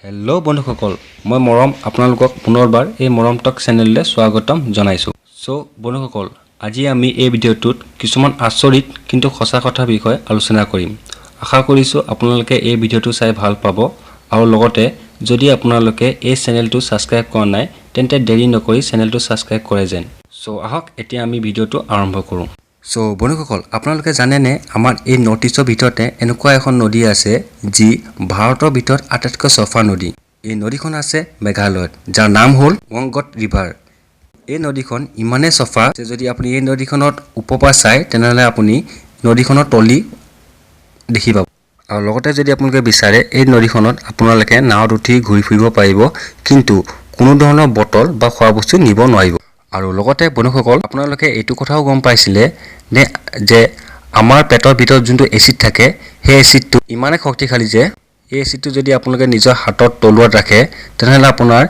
Hello' বন্ধুসকল, মই মৰম আপোনালোকক পুনৰবাৰ এই মৰম টক চেনেললৈ স্বাগতম জনাইছোঁ। বন্ধুসকল, আজি আমি এই ভিডিঅ'টোত কিছুমান আচৰিত কিন্তু সঁচা কথাৰ বিষয়ে আলোচনা কৰিম। আশা কৰিছোঁ আপোনালোকে এই ভিডিঅ'টো চাই ভাল পাব আৰু লগতে যদি আপোনালোকে এই চেনেলটো ছাবস্ক্ৰাইব কৰা নাই তেন্তে দেৰি নকৰি চেনেলটো ছাবস্ক্ৰাইব কৰে যেন। আহক এতিয়া আমি ভিডিঅ'টো আৰম্ভ কৰোঁ। বন্ধুসকল, আপোনালোকে জানেনে আমাৰ এই নৰ্থ ইষ্টৰ ভিতৰতে এনেকুৱা এখন নদী আছে যি ভাৰতৰ ভিতৰত আটাইতকৈ চফা নদী। এই নদীখন আছে মেঘালয়ত, যাৰ নাম হ'ল ৱংগট ৰিভাৰ। এই নদীখন ইমানেই চফা যে যদি আপুনি এই নদীখনত ওপৰপৰা চায় তেনেহ'লে আপুনি নদীখনৰ তলি দেখি পাব। আৰু লগতে যদি আপোনালোকে বিচাৰে এই নদীখনত আপোনালোকে নাৱত উঠি ঘূৰি ফুৰিব পাৰিব, কিন্তু কোনো ধৰণৰ বটল বা খোৱা বস্তু নিব নোৱাৰিব। আৰু লগতে বন্ধুসকল, আপোনালোকে এইটো কথাও গম পাইছিলে যে আমাৰ পেটৰ ভিতৰত যোনটো এচিড থাকে সেই এচিডটো ইমানেই শক্তিশালী যে এই এচিডটো যদি আপোনালোকে নিজৰ হাতত তলুৱাত ৰাখে তেনেহ'লে আপোনাৰ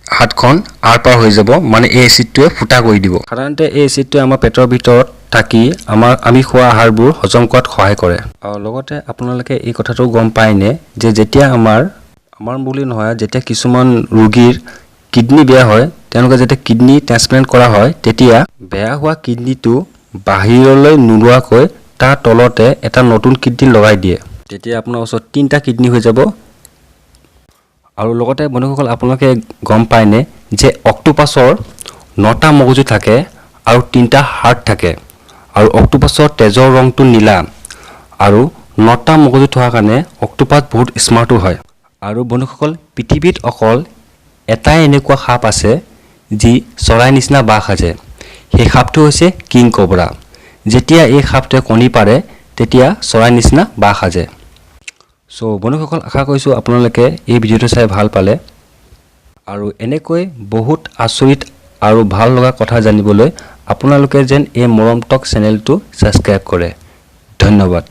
হাতখন আৰ পাৰ হৈ যাব, মানে এই এচিডটোৱে ফুটা কৰি দিব। সাধাৰণতে এই এচিডটোৱে আমাৰ পেটৰ ভিতৰত থাকি আমি খোৱা আহাৰবোৰ হজম কৰাত সহায় কৰে। আৰু লগতে আপোনালোকে এই কথাটো গম পায়নে যে যেতিয়া আমাৰ বুলি নহয়, যেতিয়া কিছুমান ৰোগীৰ কিডনী বেয়া হয়, তেওঁলোকে যেতিয়া কিডনী ট্ৰান্সপ্লাণ্ট কৰা হয় তেতিয়া বেয়া হোৱা কিডনীটো বাহিৰলৈ নোলোৱাকৈ তাৰ তলতে এটা নতুন কিডনী লগাই দিয়ে। তেতিয়া আপোনাৰ ওচৰত 3টা কিডনী হৈ যাব। আৰু লগতে বন্ধুসকল, আপোনালোকে গম পায়নে যে অক্টোপাছৰ 9টা মগজু থাকে আৰু 3টা হাৰ্ট থাকে, আৰু অক্টোপাছৰ তেজৰ ৰংটো নীলা আৰু 9টা মগজু থকাৰ কাৰণে অক্টোপাছ বহুত স্মাৰ্টো হয়। আৰু বন্ধুসকল, পৃথিৱীত অকল এটাই এনেকুৱা সাপ আছে যি চৰাই নিচিনা বাহ সাজে। সেই সাপটো হৈছে কিং কোব্ৰা। যেতিয়া এই সাপটোৱে কণী পাৰে তেতিয়া চৰাই নিচিনা বাহ সাজে। বন্ধুসকল, আশা কৰিছোঁ আপোনালোকে এই ভিডিঅ'টো চাই ভাল পালে, আৰু এনেকৈ বহুত আচৰিত আৰু ভাল লগা কথা জানিবলৈ আপোনালোকে যেন এই মৰম টক চেনেলটো ছাবস্ক্ৰাইব কৰে। ধন্যবাদ।